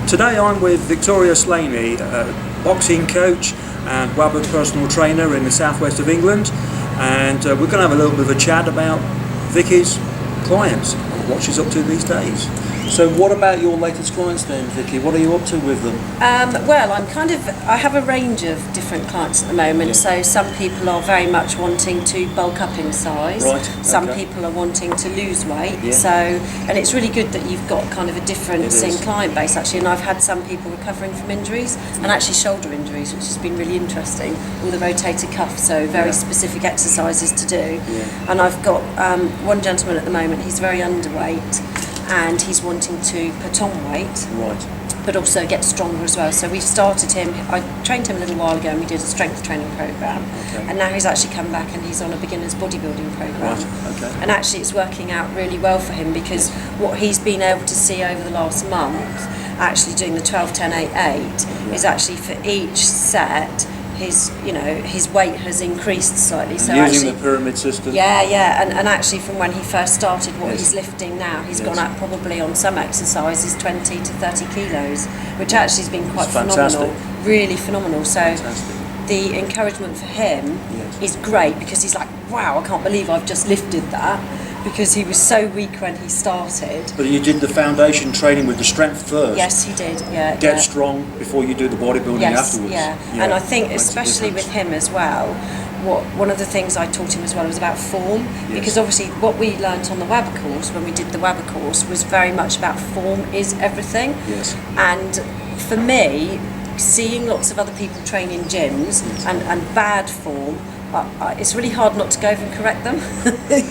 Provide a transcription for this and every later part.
Today I'm with Victoria Slaney, boxing coach and WABBA personal trainer in the southwest of England, and we're going to have a little bit of a chat about Vicky's clients, what she's up to these days. So what about your latest clients then, Vicky? What are you up to with them? Well, I have a range of different clients at the moment. Yeah. So some people are very much wanting to bulk up in size. Right. Some okay. people are wanting to lose weight. Yeah. So, and it's really good that you've got kind of a difference It in is. client base actually. And I've had some people recovering from injuries and actually shoulder injuries, which has been really interesting. All the rotator cuff, so very specific exercises to do. Yeah. And I've got one gentleman at the moment. He's very underweight, and he's wanting to put on weight, Right. but also get stronger as well. So we've started him, I trained him a little while ago and we did a strength training program, Okay. and now he's actually come back and he's on a beginner's bodybuilding program. Right. Okay. And actually it's working out really well for him, because what he's been able to see over the last month, actually doing the 12, 10, 8, 8, is actually for each set, his weight has increased slightly. So Using actually, the pyramid system. yeah, and actually from when he first started, what Yes. he's lifting now, he's Yes. gone up probably on some exercises 20 to 30 kilos, which actually has been quite It's fantastic. phenomenal, really phenomenal. So Fantastic. the encouragement for him Yes. is great, because he's like, wow, I can't believe I've just lifted that, because he was so weak when he started. But you did the foundation training with the strength first. Yes, he did, yeah. Get yeah. strong before you do the bodybuilding afterwards. Yeah. And I think Makes a especially with difference. him as well, one of the things I taught him as well was about form, Yes. because obviously what we learnt on the WABBA course, when we did the WABBA course, was very much about form is everything. Yes. And for me, seeing lots of other people train in gyms and bad form, it's really hard not to go over and correct them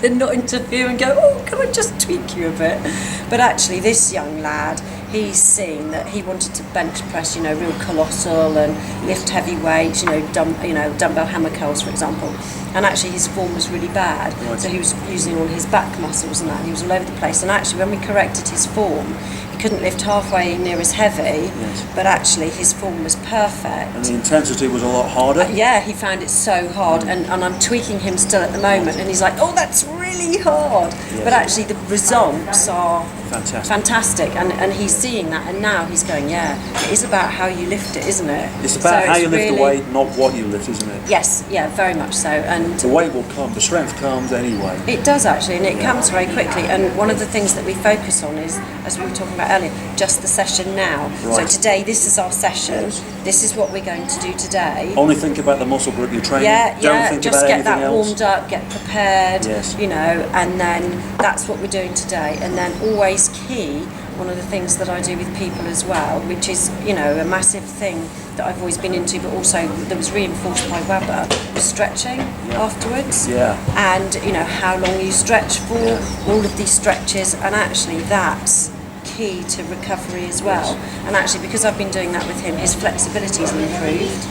and not interfere and go, oh, can I just tweak you a bit? But actually this young lad, he's seen that he wanted to bench press, real colossal and lift heavy weights, dumbbell hammer curls, for example. And actually his form was really bad. Right. So he was using all his back muscles and that, and he was all over the place. And actually when we corrected his form, he couldn't lift halfway near as heavy, but actually his form was perfect. And the intensity was a lot harder. Yeah, he found it so hard, and I'm tweaking him still at the moment, and he's like, oh, that's really hard. Yes. But actually the results are Fantastic. and he's seeing that, and now he's going, yeah, it is about how you lift it, isn't it? It's about So how it's you lift the really- weight, not what you lift, isn't it? Yes, yeah, very much so. And The weight will come, the strength comes anyway. it does actually, and it comes very quickly. And one of the things that we focus on is, as we were talking about earlier, just the session now. Right. So today, this is our session. Yes. This is what we're going to do today. Only think about the muscle group you're training. Don't think just about get anything that else. warmed up, get prepared, Yes. and then that's what we're doing today. And then always key, one of the things that I do with people as well, which is, a massive thing that I've always been into, but also that was reinforced by WABBA, was stretching afterwards. Yeah. And, how long you stretch for, all of these stretches, and actually that's key to recovery as well. And actually, because I've been doing that with him, his flexibility's improved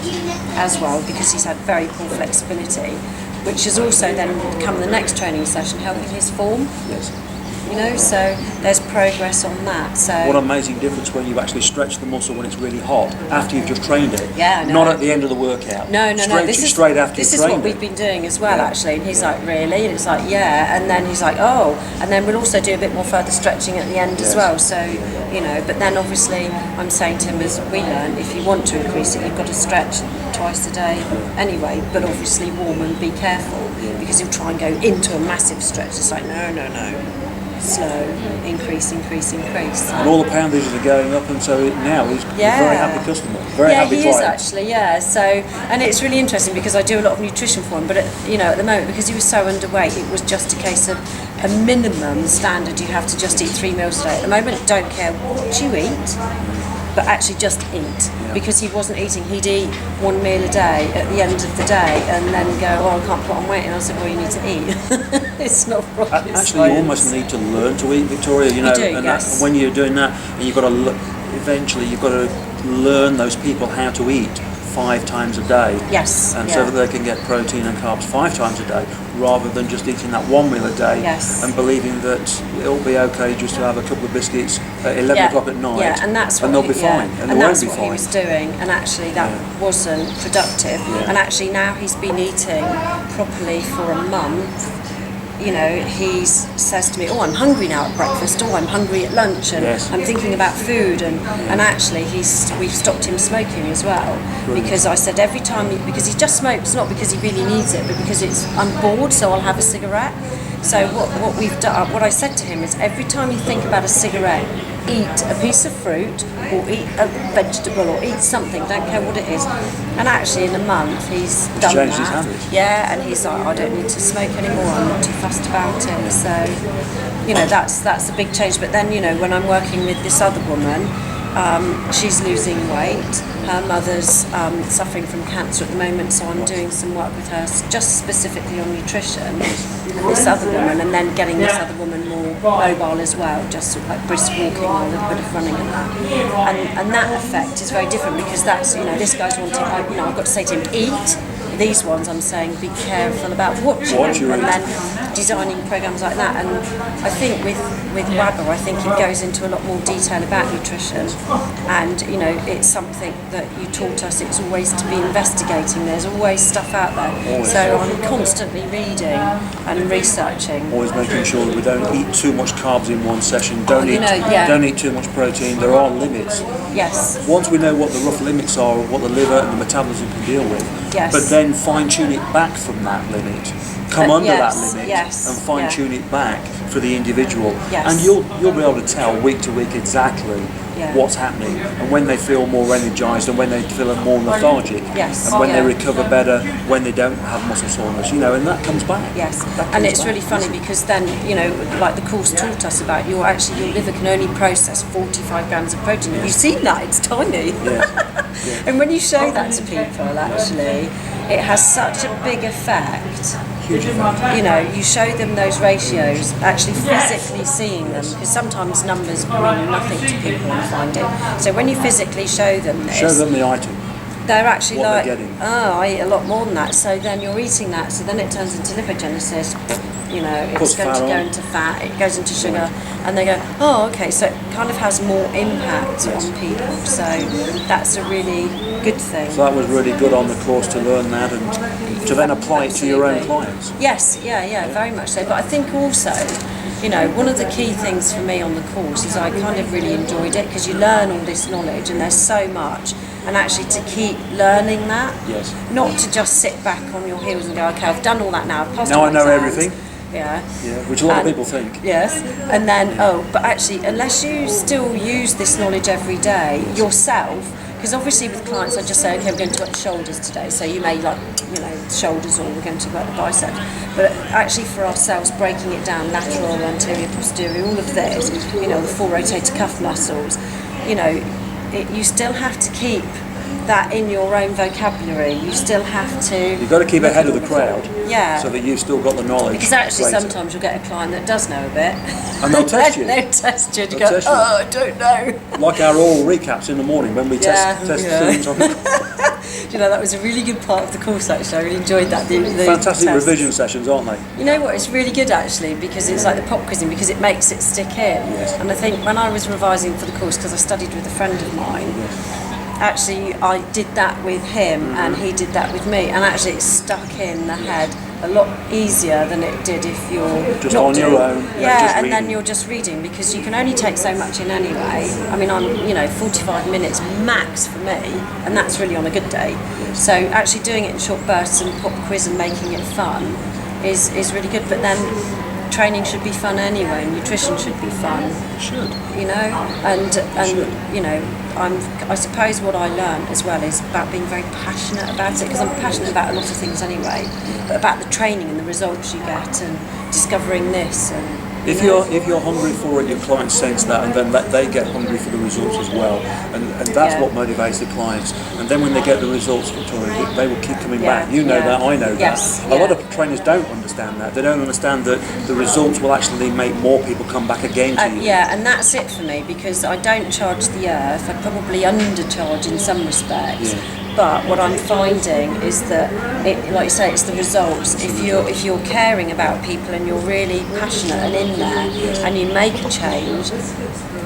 as well, because he's had very poor flexibility, which has also then become the next training session, helping his form. Yes. So there's progress on that. So What an amazing difference when you actually stretch the muscle when it's really hot, after you've just trained it. Yeah, I know. Not at the end of the workout. No. Straight after This you've is what trained we've it. been doing as well, Yeah. actually. And he's like, really? And it's like, yeah. And then he's like, oh. And then we'll also do a bit more further stretching at the end Yes. as well. So, But then obviously, I'm saying to him, as we learn, if you want to increase it, you've got to stretch twice a day anyway. But obviously, warm and be careful, because he'll try and go into a massive stretch. It's like, no. Slow, increase. And all the poundages are going up, and so now he's a very happy customer, very happy he client. is actually, yeah. So, and it's really interesting because I do a lot of nutrition for him, but at the moment, because he was so underweight, it was just a case of a minimum standard. You have to just eat 3 meals a day. At the moment, don't care what you eat, but actually just eat, because he wasn't eating. He'd eat 1 meal a day at the end of the day, and then go, oh, I can't put on weight. And I said, well, you need to eat. It's not rocket Actually, science. you almost need to learn to eat, Victoria. You do, and yes. when you're doing that, and you've got to eventually you've got to learn those people how to eat 5 times a day. Yes. And so that they can get protein and carbs 5 times a day, rather than just eating that 1 meal a day. Yes. And believing that it'll be okay just to have a couple of biscuits at 11 o'clock at night. Yeah, and that's what they'll be fine. And they won't that's be what fine. he was doing, and actually that wasn't productive. Yeah. And actually now he's been eating properly for a month. you know, he says to me, oh, I'm hungry now at breakfast, oh, I'm hungry at lunch, and I'm thinking about food, and actually we've stopped him smoking as well. Brilliant. Because I said every time, because he just smokes, not because he really needs it, but because I'm bored, so I'll have a cigarette. So what we've done, what I said to him is, every time you think about a cigarette, eat a piece of fruit or eat a vegetable or eat something, don't care what it is. And actually in a month he's done changed that. his habits. Yeah, and he's like, I don't need to smoke anymore, I'm not too fussed about it. So, you know, that's a big change. But then, you know, when I'm working with this other woman, she's losing weight. Her mother's suffering from cancer at the moment, so I'm doing some work with her just specifically on nutrition. This other woman, and then getting this other woman more mobile as well, just sort of like brisk walking or a little bit of running and that. And that effect is very different, because that's, you know, this guy's wanting, you know, I've got to say to him, eat. These ones I'm saying be careful about watching and then designing programs like that. And I think with WABBA, I think it goes into a lot more detail about nutrition, and you know, it's something that you taught us, it's always to be investigating, there's always stuff out there. Always. So I'm constantly reading and researching. Always making sure that we don't eat too much carbs in one session, don't eat too much protein, there are limits. Yes. Once we know what the rough limits are, what the liver and the metabolism can deal with, yes. But then fine-tune it back from that limit, come under that limit, and fine-tune it back for the individual. Yes. And you'll be able to tell week to week exactly what's happening, and when they feel more energized and when they feel more lethargic, and when they recover better, when they don't have muscle soreness, you know, and that comes back. Yes, and it's really funny because then, you know, like the course taught us about your liver can only process 45 grams of protein. You've seen that, it's tiny. Yes. And when you show that to people, actually, it has such a big effect. Huge effect. You know, you show them those ratios, actually physically seeing them, because sometimes numbers mean nothing to people, I find it. So when you physically show them this, show them the item. They're actually what like, they're getting. oh, I eat a lot more than that. So then you're eating that, so then it turns into lipogenesis. You know, it's going to go into fat, it goes into sugar, and they go, oh, okay, so it kind of has more impact on people. So that's a really good thing. So that was really good on the course to learn that and to then apply it to your own clients. Yes, yeah, very much so. But I think also, you know, one of the key things for me on the course is I kind of really enjoyed it, because you learn all this knowledge and there's so much, and actually to keep learning that, not to just sit back on your heels and go, okay, I've done all that now, I've passed all my exams. Now I know exams. everything. Yeah, which a lot of people think. Yes, and then, but actually, unless you still use this knowledge every day yourself, because obviously with clients I just say, okay, we're going to work the shoulders today, so you may like, you know, shoulders, or we're going to work the biceps, but actually for ourselves, breaking it down, lateral, anterior, posterior, all of this, you know, the four rotator cuff muscles, you know, you still have to keep that in your own vocabulary. You still have to. You've got to keep ahead of the crowd. Yeah. So that you've still got the knowledge. Because actually, later. sometimes you'll get a client that does know a bit. And they'll test you. They'll test you to go, oh, I don't know. Like our oral recaps in the morning when we test things on. You know, that was a really good part of the course, actually. I really enjoyed that. The Fantastic tests. revision sessions, aren't they? You know what, it's really good actually, because it's like the pop quizzing, because it makes it stick in. Yes. And I think when I was revising for the course, because I studied with a friend of mine, actually I did that with him and he did that with me, and actually it stuck in the head a lot easier than it did if you're just not on doing, your own. and then you're just reading, because you can only take so much in anyway. I mean, I'm 45 minutes max for me, and that's really on a good day. So actually doing it in short bursts and pop quiz and making it fun is really good. But then training should be fun anyway, nutrition should be fun. It should. You know, and you know, I suppose what I learned as well is about being very passionate about it, because I'm passionate about a lot of things anyway, but about the training and the results you get and discovering this. And if you're hungry for it, your clients sense that, and then they get hungry for the results as well, and that's what motivates the clients. And then when they get the results, Victoria, they will keep coming back. You know that, I know that. A lot of trainers don't understand that. They don't understand that the results will actually make more people come back again to you. Yeah, and that's it for me, because I don't charge the earth. I probably undercharge in some respects, But what I'm finding is that, like you say, it's the results. If you're caring about people and you're really passionate and in there, and you make a change,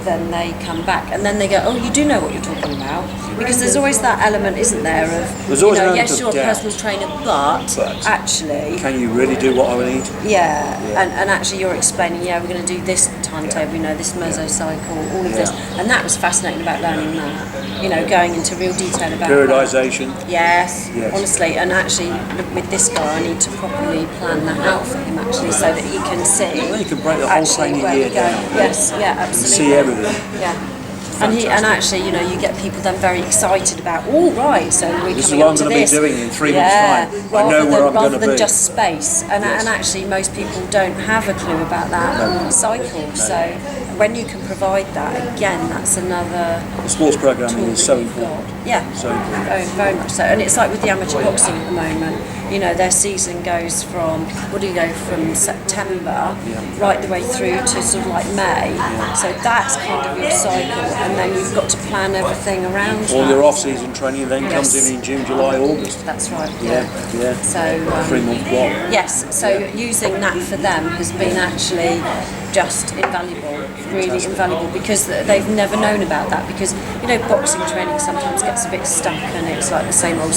then they come back and then they go, oh, you do know what you're talking about, because there's always that element, isn't there, of there's always yes, you're a personal trainer, but actually, can you really do what I need? Yeah. And actually you're explaining, we're going to do this timetable, this mesocycle, all of this, and that was fascinating about learning that, going into real detail about periodization. Yes, honestly, and actually with this guy I need to properly plan that out for him actually, so that he can see. Well, you can break the whole training year down. Yes, absolutely. And see everything. Yeah. And actually, you get people then very excited about, all right, so we're this is coming what on to I'm going this. to be doing in 3 months' time. I know where I'm going to be. Rather than just space. And actually, most people don't have a clue about that cycle. No. So when you can provide that, again, that's another. The sports programming is so important. Yeah, so important. Very, very much so. And it's like with the amateur boxing at the moment. Their season goes from September right the way through to sort of like May. So that's kind of your cycle, and then you've got to plan everything around all that. your off-season training then comes in June, July, August. That's right. Yeah. So 3 month block. Yes. So using that for them has been actually just invaluable, really invaluable, because they've never known about that. Because boxing training sometimes gets a bit stuck, and it's like the same old.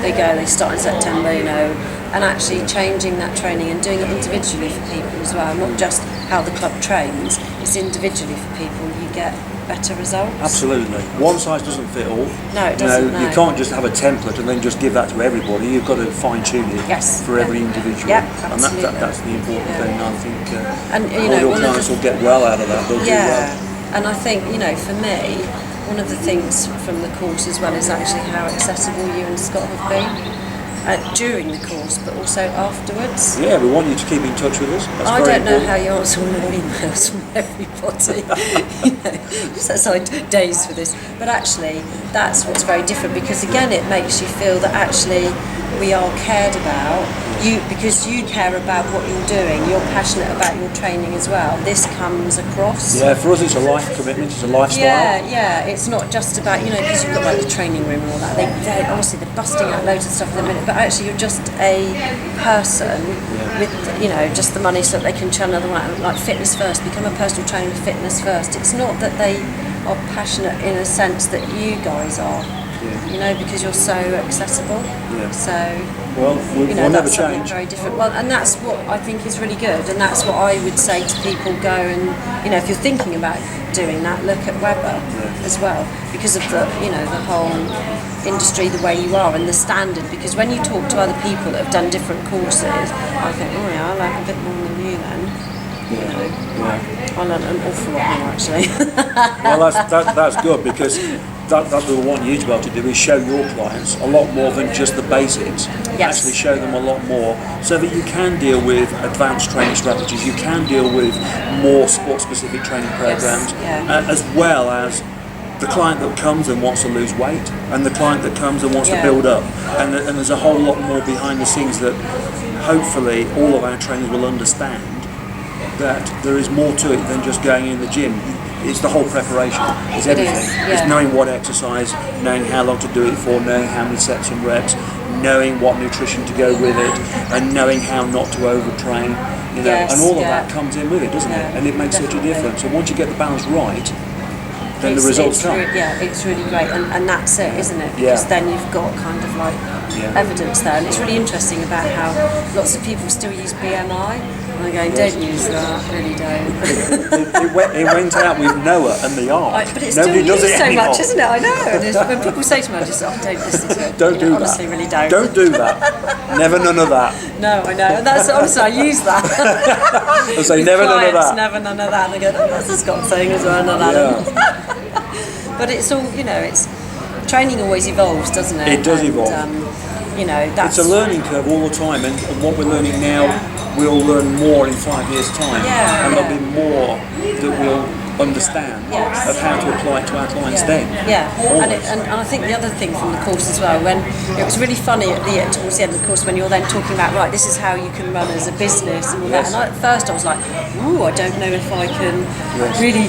They start in September, and actually changing that training and doing it individually for people as well, not just how the club trains. It's individually for people. You get better results. Absolutely. One size doesn't fit all. No, it doesn't. You can't just have a template and then just give that to everybody. You've got to fine tune it for every individual. Yeah, absolutely. And that's the important thing. I think and all your clients will get well out of that. They'll do well. And I think for me, one of the things from the course as well is actually how accessible you and Scott have been. During the course, but also afterwards. Yeah, we want you to keep in touch with us. That's I don't know important. how you answer all the emails from everybody. That's like days for this. But actually, that's what's very different, because again, it makes you feel that actually we are cared about. Because you care about what you're doing, you're passionate about your training as well. This comes across. Yeah, for us it's a life commitment, it's a lifestyle. Yeah, it's not just about, because you've got like the training room and all that. They honestly, they're busting out loads of stuff at the minute, but actually you're just a person with, just the money so that they can channel another one, like fitness first, become a personal trainer with fitness first. It's not that they are passionate in a sense that you guys are. Because you're so accessible. So, we'll never change. Very different. Well, and that's what I think is really good, and that's what I would say to people: go and if you're thinking about doing that, look at WABBA as well, because of the the whole industry, the way you are, and the standard. Because when you talk to other people that have done different courses, I think, I like a bit more than you then. I learned an awful lot more actually. Well, that's good, because that's what we want you to be able to do, is show your clients a lot more than just the basics. Actually show them a lot more, so that you can deal with advanced training strategies, you can deal with more sport-specific training programs, as well as the client that comes and wants to lose weight, and the client that comes and wants to build up, and there's a whole lot more behind the scenes that hopefully all of our trainers will understand, that there is more to it than just going in the gym. It's the whole preparation. It's everything. It's knowing what exercise, knowing how long to do it for, knowing how many sets and reps, knowing what nutrition to go with it, and knowing how not to overtrain. And all of that comes in with it, doesn't it? And it makes such a difference. So once you get the balance right, then the results come. It's really great, and that's it, isn't it? Because then you've got kind of like evidence there, and it's really interesting about how lots of people still use BMI. And I'm going, don't use that, really don't. It went out with Noah and the Ark. But it's Nobody still does used it so anymore. much, isn't it? I know. And when people say to me, I just don't listen to it. Don't do honestly, that. Really don't. Don't do that. Never none of that. No, I know. And that's honestly, I use that. I say never none of that. Never none of that. And they go, that's a Scott saying as well, none of that. But it's all, it's training always evolves, doesn't it? It does evolve. That's it's a learning curve all the time, and what we're learning now, we'll learn more in 5 years' time, and there'll be more that we'll understand of how to apply it to our clients then. And I think the other thing from the course as well, when it was really funny towards the end of the course, when you're then talking about, right, this is how you can run as a business and all that. And at first I was like, ooh, I don't know if I can really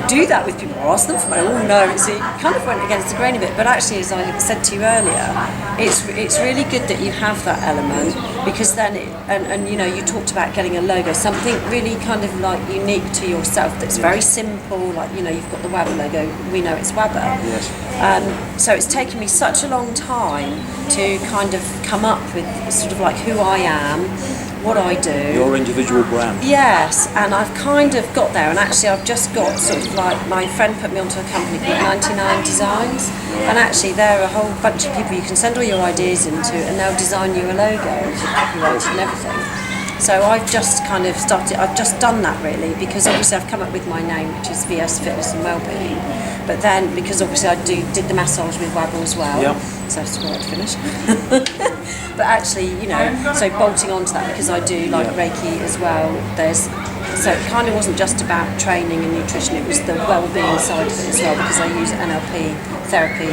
do that with people. I ask them for money. Oh no, it kind of went against the grain a bit. But actually, as I said to you earlier, it's really good that you have that element, because then and you know, you talked about getting a logo, something really kind of like unique to yourself that's very simple. Like, you know, you've got the WABBA logo. We know it's WABBA. Yes. So it's taken me such a long time to kind of come up with sort of like who I am, what I do. Your individual brand. Yes, and I've kind of got there, and actually I've just got sort of like, my friend put me onto a company called 99 Designs, and actually they're a whole bunch of people you can send all your ideas into, and they'll design you a logo, copyrighted and everything. So I've just kind of I've just done that really, because obviously I've come up with my name, which is VS Fitness and Wellbeing. But then, because obviously I did the massage with WABBA as well, so that's where I'd finish. But actually, you know, so bolting onto that, because I do like Reiki as well, so it kind of wasn't just about training and nutrition, it was the well-being side of it as well, because I use NLP therapy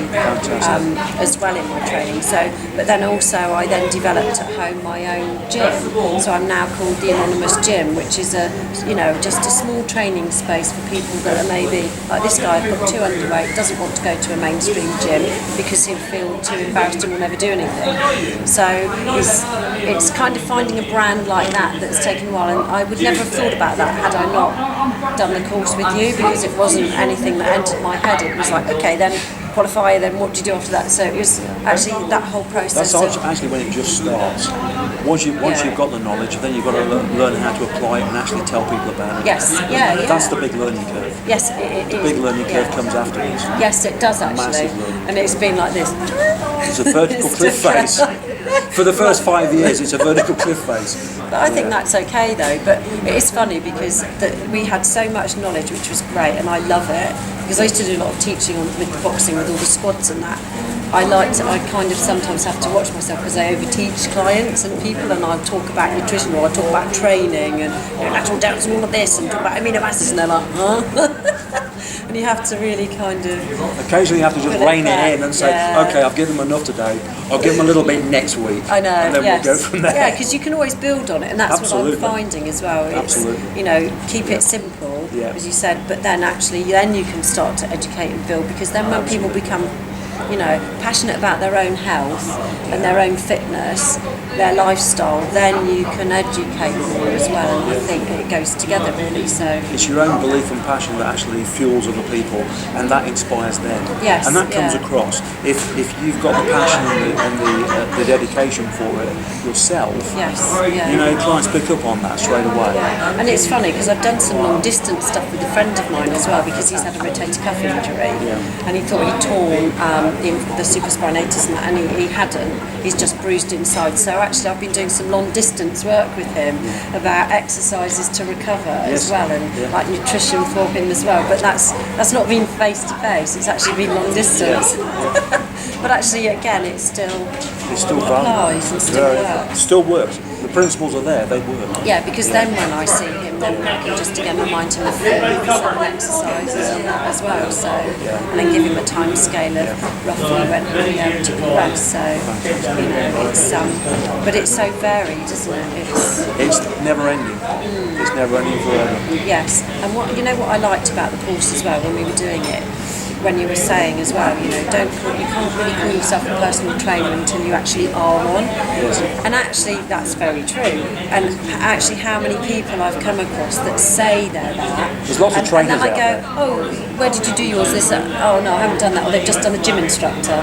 as well in my training. So, but then also I then developed at home my own gym. So I'm now called the Anonymous Gym, which is just a small training space for people that are maybe like this guy, got too underweight, doesn't want to go to a mainstream gym because he'll feel too embarrassed and will never do anything. So it's kind of finding a brand like that that's taken a while, and I would never have thought about that had I not done the course with you, because it wasn't anything that entered my head. It was like, okay, then qualify, then what do you do after that? So it was actually that whole process. That's actually when it just starts. Once you've got the knowledge, then you've got to learn how to apply it and actually tell people about it. Yes, yeah. That's the big learning curve. Yes, the big learning curve comes afterwards. Yes, it does actually. And it's been like this. It's a vertical cliff face. For the first 5 years, it's a vertical cliff face. But I think that's okay though. But it is funny because we had so much knowledge, which was great, and I love it. Because I used to do a lot of teaching with boxing with all the squads and that. I kind of sometimes have to watch myself because I overteach clients and people, and I talk about nutrition, or I talk about training and natural depths and all of this, and talk about amino acids, and they're like, huh? And you have to really kind of... Occasionally you have to just rein it in and say, okay, I've given them enough today, I'll give them a little bit next week. I know, and then we'll go from there. Yeah, because you can always build on it, and that's Absolutely. what I'm finding as well. It's, Absolutely. you know, keep it simple, as you said, but then actually, then you can start to educate and build, because then when people become, you know, passionate about their own health and their own fitness, their lifestyle, then you can educate more as well, and I think it goes together really. So it's your own belief and passion that actually fuels other people, and that inspires them. Yes, and that comes across. If you've got the passion and the dedication for it yourself, you know, clients pick up on that straight away. And it's funny because I've done some long distance stuff with a friend of mine as well, because he's had a rotator cuff injury, and he thought he'd torn the supraspinatus and that, and he hadn't. He's just bruised inside. So actually I've been doing some long distance work with him about exercises to recover as well, and like nutrition for him as well. But that's not been face to face, it's actually been long distance. But actually again it's still applies and still works. The principles are there, they work. Yeah, because then when I see him, then I can just again remind him of certain exercises and that as well. So, and then give him a time scale of roughly when he'll be able to progress. So, you know, it's but it's so varied, isn't it? It's never ending. It's never ending forever. Yes, and what I liked about the course as well when we were doing it, when you were saying as well, you know, you can't really call yourself a personal trainer until you actually are one. And actually that's very true. And actually how many people I've come across that say they're that. There's lots of trainers and then I go, out oh, where did you do yours? Oh no, I haven't done that. Or they've just done a gym instructor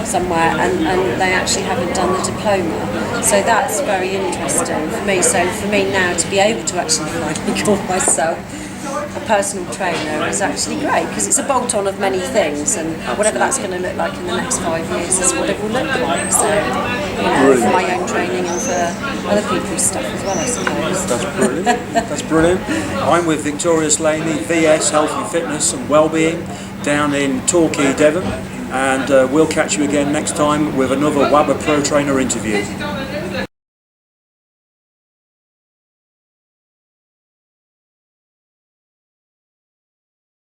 somewhere, and they actually haven't done the diploma. So that's very interesting for me. So for me now to be able to actually finally call myself a personal trainer is actually great, because it's a bolt-on of many things, and whatever that's going to look like in the next 5 years is what it will look like. So, you know, for my own training and for other people's stuff as well, I suppose. That's brilliant. That's brilliant. I'm with Victoria Slaney, VS Health and Fitness and Wellbeing, down in Torquay, Devon, and we'll catch you again next time with another WABBA Pro Trainer interview.